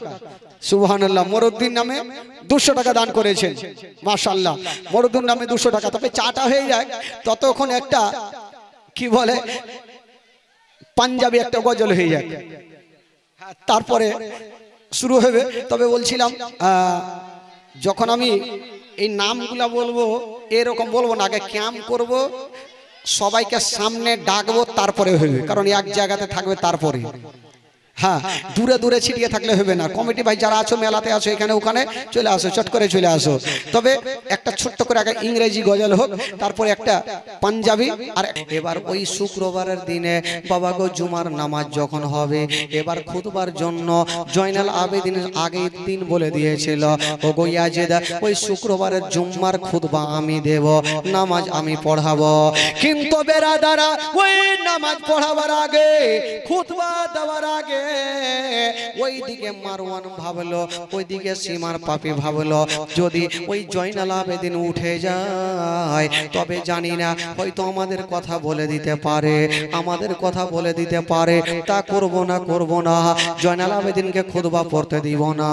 সুবহানাল্লাহ, মরুদ্দিন নামে 200 টাকা দান করেছেন, মাশাআল্লাহ। মরুদ্দিন নামে 200 টাকা। তবে চাটা হয়ে যায় ততক্ষণ একটা কি বলে পাঞ্জাবি একটা গজল হয়ে যায়, তারপরে শুরু হবে। তবে বলছিলাম যখন আমি এই নামগুলা বলবো এরকম বলবো না, আগে ক্যাম্প করব, সবাইকে সামনে ডাকবো, তারপরে হবে। কারণ এক জায়গাতে থাকবে তারপরে। হ্যাঁ, দূরে দূরে ছিটিয়ে থাকলে হবে না। কমিটি ভাই যারা আছো, মেলাতে আছো, এখানে ওখানে চলে আসো, চট করে চলে আসো। তবে একটা ছোট্ট করে আগে ইংরেজি গজল হোক, তারপরে একটা পাঞ্জাবি। আর এবার ওই শুক্রবারের দিনে বাবা গো জুমার নামাজ যখন হবে, এবার খুতবার জন্য জয়নাল আবেদিন আগের দিন বলে দিয়েছিল, ও গো ইয়াজিদ ওই শুক্রবারের জুম্মার খুতবা আমি দেব, নামাজ আমি পড়াবো। কিন্তু বেরাদারা ওই নামাজ পড়াবার আগে, খুতবা দেওয়ার আগে ওইদিকে মারওয়ান ভাবলো, ওইদিকে সীমার পাপি ভাবলো, যদি ওই জয়নাল আবেদিন উঠে যায় তবে জানি না হয়তো আমাদের কথা বলে দিতে পারে, আমাদের কথা বলে দিতে পারে। তা করব না, জয়নাল আবেদিনকে খুতবা পড়তে দিব না।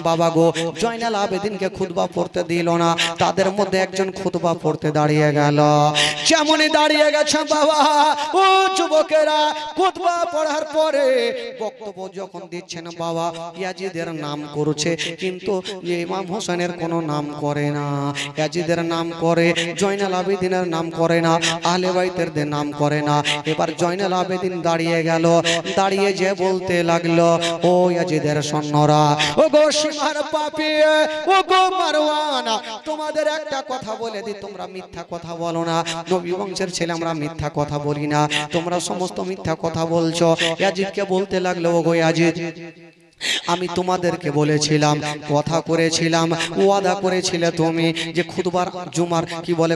বাবা গো জয়নাল আবেদিনকে খুতবা পড়তে দিল না। তাদের মধ্যে একজন খুতবা পড়তে দাঁড়িয়ে গেল। যেমনই দাঁড়িয়ে গেছে বাবা, ও যুবকেরা খুতবা পড়ার পরে বক্তব্য যখন দিচ্ছেন বাবা, ইয়াজিদের নাম করছে, কিন্তু ইমাম হোসেনের কোনো নাম করে না। ইয়াজিদের নাম করে, জয়নাল আবেদিনের নাম করে না, আহলে বাইতের নাম করে না। এবার জয়নাল আবেদিন দাঁড়িয়ে গেল, দাঁড়িয়ে যে বলতে লাগলো, ও ইয়াজিদের সৈন্যরা, ও গো সীমার পাপী, ও গো মারওয়ান, তোমাদের একটা কথা বলে দি, তোমরা মিথ্যা কথা বলো না। নবী বংশের ছেলে আমরা মিথ্যা কথা বলি না, তোমরা সমস্ত মিথ্যা কথা বলছো। ইয়াজিদকে বলতে লাগলো, ও গো ইয়াজিদ, আমি তোমাদেরকে বলেছিলাম, কথা করেছিলাম, ওয়াদা করেছিলে তুমি যে খুতবার জুমার কি বলে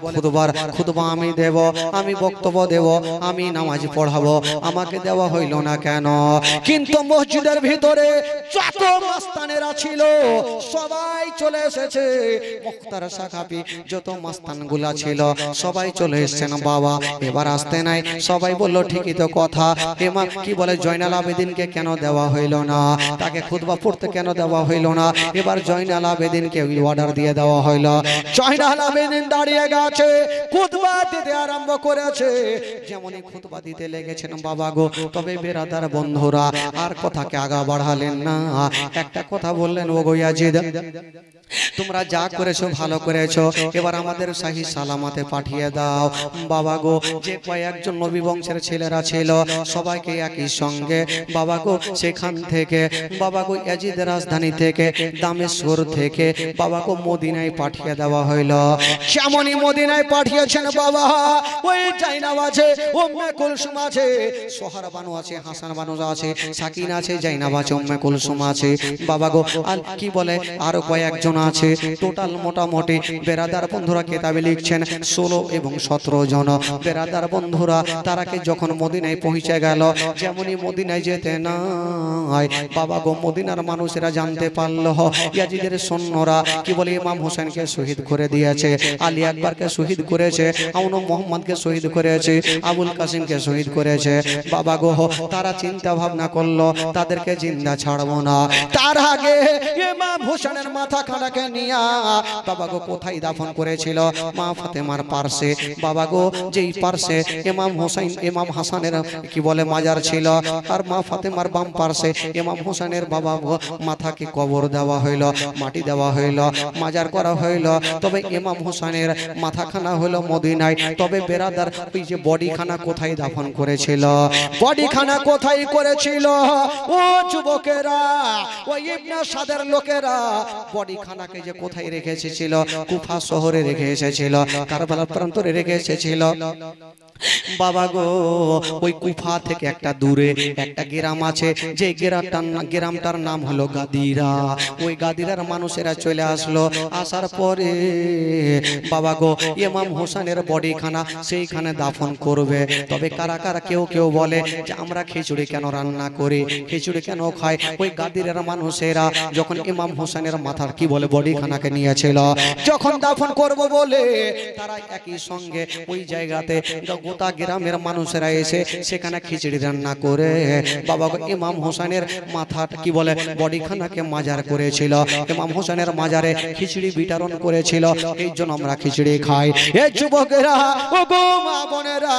খুতবা আমি দেব, আমি বক্তব্য দেব, আমি নামাজ পড়াবো, আমাকে দেওয়া হইল না কেন? কিন্তু মসজিদের ভিতরে যত মাস্তানেরা ছিল সবাই চলে এসেছে। মুখতার সাকাফি যত মাস্তানগুলা ছিল সবাই চলে এসেছেন বাবা। এবার আসতে নাই, সবাই বলল ঠিকই তো কথা, এমা কি বলে জয়নাল আবেদিনকে কেন দেওয়া হইল না, তাকে খুতবা পড়তে কেন দেওয়া হইল না? এবার জয়নাল আবেদিনকে অর্ডার দিয়ে দেওয়া হইল। জয়নাল আবেদিন দাঁড়িয়ে গেছে, খুতবা দিতে আরম্ভ করেছে। যেমনই খুতবা দিতে লেগেছেন বাবা গো, তবে বেরাদার বন্ধুরা আর কথাকে আগা বাড়ালেন না। একটা কথা বললেন, ও গো ইয়াজিদ, তোমরা যা করেছো ভালো করেছো, এবার আমাদের শাহী সালামাতে পাঠিয়ে দাও। বাবা গো যে কয়েকজন নবী বংশের ছেলেরা ছিল সবাইকে একই সঙ্গে বাবা গো সেখান থেকে বাবা গো ইয়াজিদের রাজধানী থেকে দামেশ্বর থেকে বাবা গো মদিনায় পাঠিয়ে দেওয়া হইল। যেমনই মদিনায় পাঠিয়েছেন বাবা, ওই জাইনাব আছে, উম্মে কুলসুম আছে, সোহরা বানু আছে, হাসান বানু আছে, সাকিনা আছে, জাইনাব আছে, উম্মে কুলসুম আছে, বাবা গো আর কি বলে আরো কয়েকজন আছে। টোটাল মোটামুটি বেরাদার বন্ধুরা কেতাবে লিখছেন 16 এবং 17 জন বেরাদার বন্ধুরা। তারাকে যখন মদিনায় পৌঁছে গেল, যেমনই মদিনায় যেতে নাই বাবা গো মদিনার মানুষেরা জানতে পারলো ইয়াজিদের সৈন্যরা কি বলে ইমাম হোসেনকে শহীদ করে দিয়েছে, আলী আকবরকে শহীদ করেছে, আউনু মোহাম্মদকে শহীদ করেছে, আবুল কাসিমকে শহীদ করেছে। বাবা গো তারা চিন্তা ভাবনা করলো তাদেরকে জিন্দা ছাড়বো না, তার আগে ইমাম হোসেনের মাথা খানাকে নিয়ে বাবা গো কোথায় দাফন করেছিল? মা ফাতেমার পার্শ্বে। বাবা গো যেই পার্শ্বে ইমাম হোসেন ইমাম হাসানের কি বলে মাজার ছিল, আর মা ফাতেমার বাম পার্শ্বে ইমাম হোসেনের হোসেনের বাবা মাথাকে কবর দেওয়া হইল, মাটি দেওয়া হইল, মাজার করা হইল। তবে ইমাম হোসেনের মাথাখানা হলো মদিনায়। তবে বেরাদার ওই যে বডিখানা কোথায় দাফন করেছিল, বডিখানা কোথায় করেছিল ও যুবকেরা, ওই ইবনে সাদের লোকেরা বডিখানাকে যে কোথায় রেখে এসেছিল, কুফা শহরে রেখে এসেছিল, কারবালার প্রান্তরে রেখে এসেছিল। বাবা গো, ওই কুফা থেকে একটা দূরে একটা গ্রাম আছে, যে গ্রামটার নাম হলো গাদিরা। ওই গাদিরার মানুষেরা চলে আসলো, আসার পরে বাবা গো ইমাম হোসেনের বডিখানা সেইখানে দাফন করবে। তবে কারা কারা কেউ কেউ বলে যে আমরা খিচুড়ি কেন রান্না করি, খিচুড়ি কেন খাই। ওই গাদিরার মানুষেরা যখন ইমাম হোসেনের মাথার কি বলে বডিখানাকে নিয়েছিল, যখন দাফন করব বলে তারা একই সঙ্গে ওই জায়গাতে গোটা গ্রামের মানুষেরা এসে সেখানে খিচুড়ি রান্না করে বাবা ইমাম হোসেনের মাথার কি বলে বডিখানাকে মাজার করেছিল, ইমাম হোসেনের মাজারে খিচুড়ি বিতরণ করেছিল। এই জন্য আমরা খিচুড়ি খাই। এই যুবকেরা ও গো মা বোনেরা,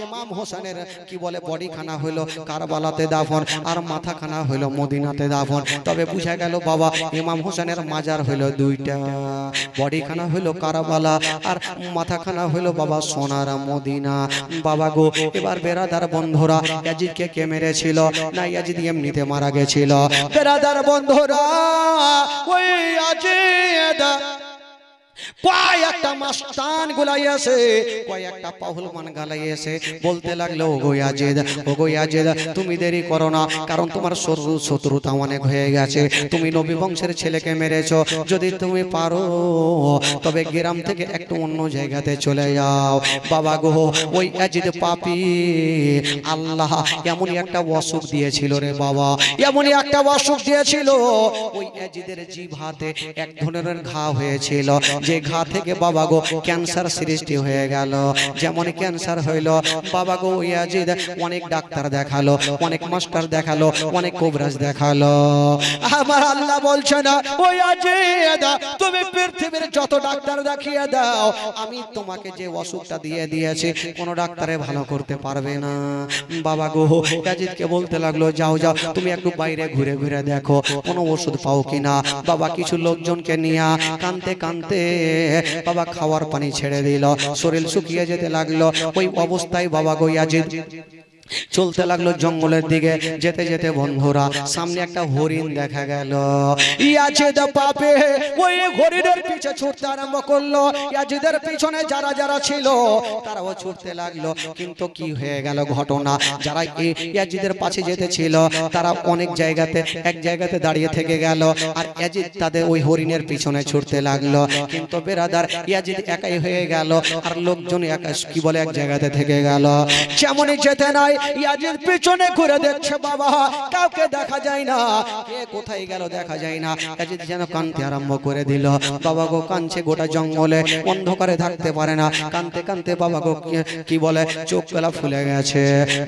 ইমাম হোসেনের কি বলে বডিখানা হলো কারবালাতে দাফন, আর মাথাখানা হলো মদিনাতে দাফন। তবে বুঝা গেল বাবা ইমাম হোসেনের মাজার হলো দুইটা, বডিখানা হলো কারবালা আর মাথাখানা হলো বাবা সোনার মদিনা। বাবা গো এবার বেরাদার বন্ধুরা, ইয়াজিদকে কে মেরেছিল না ইয়াজিদ এমনিতে মারা গেছিল। বেরাদার বন্ধুরা, ওই ইয়াজিদ কয়েকটা মাস্তান গুলাইয়াছে, কয়েকটা পাহুলমান গালাইয়াছে, বলতে লাগলো ওগো ইয়াজিদ, ওগো ইয়াজিদ তুমি দেরি করো না, কারণ তোমার শত্রুতা অনেক হয়ে গেছে, তুমি নবী বংশের ছেলেকে মেরেছো। যদি তুমি পারো তবে গ্রাম থেকে একটু অন্য জায়গাতে চলে যাও। বাবা গো ওই ইয়াজিদ পাপী, আল্লাহ এমনই একটা অসুখ দিয়েছিল রে বাবা, এমনই একটা অসুখ দিয়েছিল। ওই ইয়াজিদের জিহ্বাতে এক ধরনের ঘা হয়েছিল, যে ঘা থেকে বাবা গো ক্যান্সার সৃষ্টি হয়ে গেল। যেমন ক্যান্সার হইল বাবা গো ইয়াজিদ অনেক ডাক্তার দেখালো, অনেক মাস্টার দেখালো, অনেক কবিরাজ দেখালো। আমার আল্লাহ বলছে না ও ইয়াজিদ তুমি পৃথিবীর যত ডাক্তার দেখিয়ে দাও, আমি তোমাকে যে অসুখটা দিয়ে দিয়েছি কোন ডাক্তারে ভালো করতে পারবে না। বাবা গো ইয়াজিদকে বলতে লাগলো যাও যাও তুমি একটু বাইরে ঘুরে ঘুরে দেখো কোনো ওষুধ পাও কিনা। বাবা কিছু লোকজনকে নিয়ে কানতে কানতে বাবা খাওয়ার পানি ছেড়ে দিল, শরীর শুকিয়ে যেতে লাগলো। ওই অবস্থায় বাবা গো ইয়াজিদ চলতে লাগলো জঙ্গলের দিকে। যেতে যেতে বন্ধুরা সামনে একটা হরিণ দেখা গেল। ইয়াজিদ পাপে ওই হরিণের পিছে ছুটতে আরম্ভ করলো। ইয়াজিদের পিছনে যারা যারা ছিল তারাও ছুটতে লাগলো। কিন্তু কি হয়ে গেল ঘটনা, যারা ইয়াজিদের পাশে যেতে ছিল তারা অনেক জায়গাতে এক জায়গাতে দাঁড়িয়ে থেকে গেল, আর ইয়াজিদ তাদের ওই হরিণের পিছনে ছুটতে লাগলো। কিন্তু বেরাদার ইয়াজিদ একাই হয়ে গেল, আর লোকজন একা কি বলে এক জায়গাতে থেকে গেল। যেমনই যেতে নাই ইয়াজিদ পিছনে ঘুরে দেখছে, বাবা কাউকে দেখা যায় না, কে কোথায় গেল দেখা যায় না। ইয়াজিদ যেন কাঁদতে আরম্ভ করে দিল। বাবা গো কাঁদছে, গোটা জঙ্গলে অন্ধকারে থাকতে পারে না, কাঁদতে কাঁদতে বাবা গো কি বলে চোখ পেলা ফুলে গেছে।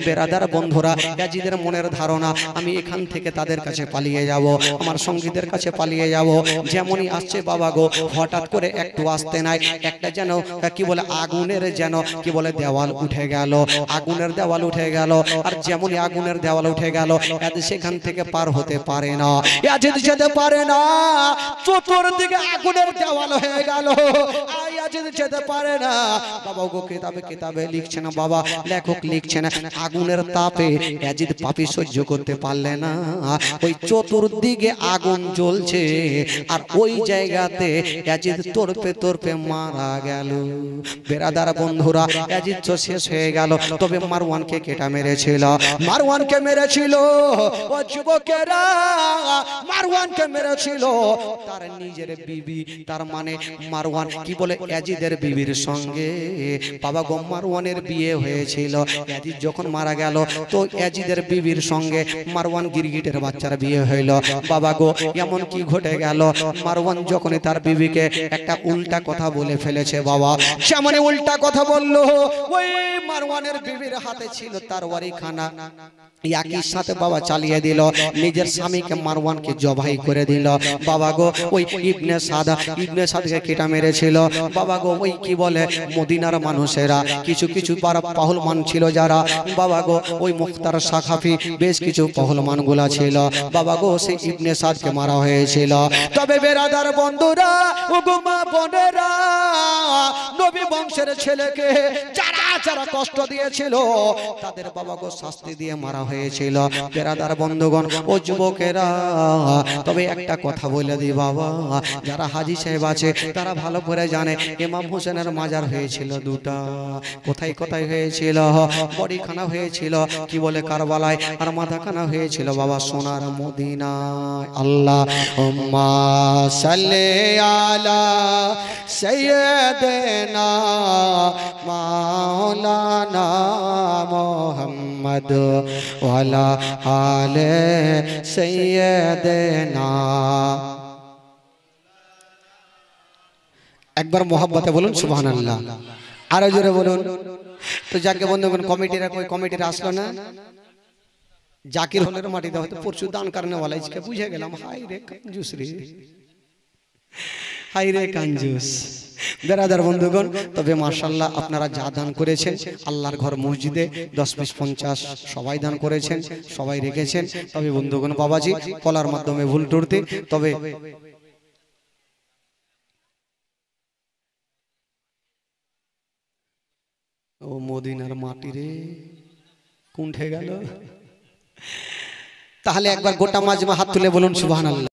বেরাদার বন্ধুরা ইয়াজিদের মনের ধারণা আমি এখান থেকে তাদের কাছে পালিয়ে যাব, আমার সঙ্গীদের কাছে পালিয়ে যাব। যেমনই আসছে বাবা গো হঠাৎ করে একটু আসতে নাই একটা যেন কি বলে আগুনের যেন কি বলে দেওয়াল উঠে গেল, আগুনের দেওয়াল উঠে গেল। আর যেমনই আগুনের দেওয়াল উঠে গেল ইয়াজিদ সেখান থেকে পার হতে পারে না, ইয়াজিদ যেতে পারে না, চতুর্দিকে আগুনের দেওয়াল হয়ে গেল, ইয়াজিদ যেতে পারে না। বাবা গো কিতাবে লিখছে না, বাবা লেখক লিখছে না আগুনের তাপে ইয়াজিদ পাপী সহ্য করতে পারলে না, ওই চতুর্দিকে আগুন জ্বলছে আর ওই জায়গাতে ইয়াজিদ তরপে তরপে মারা গেল। বেরাদার বন্ধুরা ইয়াজিদ তো শেষ হয়ে গেল। তবে মারওয়ানকে কেটা মেরেছিল, মারওয়ানকে মেরেছিল ও যুবকেরা, মারওয়ানকে মেরেছিল তার নিজের বিবি, তার মানে মারওয়ান কি বলে ইয়াজিদের বিবির সঙ্গে বাবা গো মারওয়ানের বিয়ে হয়েছিল। ইয়াজিদ যখন মারা গেল তো ইয়াজিদের বিবির সঙ্গে মারওয়ান গিরগিটের বাচ্চার বিয়ে হইল। বাবা গো এমন কি ঘটে গেল, মারওয়ান যখনই তার বিবিকে একটা উল্টা কথা বলে ফেলেছে, বাবা যেমনই উল্টা কথা বললো ওই মারওয়ানের বিবির হাতে ছিল তরবারি খানা, একই সাথে বাবা চালিয়ে দিল, নিজের স্বামীকে মারওয়ানকে জবাই করে দিল। বাবা গো ওই ইবনে সাদকে কেটা মেরেছিল। বাবা বাবা গো ওই কি বলে মদিনার মানুষেরা কিছু কিছু পাহলমান ছিল যারা বাবা গো ওই মুখতার সাখাফি বেশ কিছু পাহলমান গুলা ছিল বাবা গো সেই ইবনে সাদকে মারা হয়েছিল। তবে বেরাদার বন্ধুরা ও গো মা বোনেরা, নবী বংশের ছেলেকে যারা যারা কষ্ট দিয়েছিল তাদের বাবা গো শাস্তি দিয়ে মারা হয়েছিল। বেরাদার বন্ধুগণ ও যুবকেরা, তবে একটা কথা বলে দিই বাবা, যারা হাজী সাহেব আছে তারা ভালো করে জানে ইমাম হোসেনের মাজার হয়েছিল দুটা। কোথায় কোথায় হয়েছিল? বড়িখানা হয়েছিল কি বলে কারবালায়, আর মাথাখানা হয়েছিল বাবা সোনার মদিনায়। আল্লাহুম্মা সাল্লি আলা সাইয়্যিদিনা মাওলানা মুহাম্মদ ওয়া আলা আলি সাইয়্যিদিনা। একবার মোহাব্বতে বলুন সুবহানাল্লাহ, আরো জোরে বলুন। তো যাকে বন্ধুগণ কমিটিরা কই কমিটিরা আসলো না, জাকির হলের মাটিতে হয়তো প্রচুর দান কারণে ওয়ালা ইসকে বুঝে গেলাম, হাই রে কাঞ্জুস রে, হাই রে কাঞ্জুস। বেরাদার বন্ধুগণ, তবে মাশাআল্লাহ আপনারা যা দান করেছেন আল্লাহর ঘর মসজিদে 10 20 50 সবাই দান করেছেন, সবাই রেখেছেন। তবে বন্ধুগণ বাবাজি কলার মাধ্যমে ভুল টুরতে, তবে ও মদিনার মাটি রে কুণ্ঠে গেল। তাহলে একবার গোটা মাজমা হাত তুলে বলুন সুবহানাল্লাহ।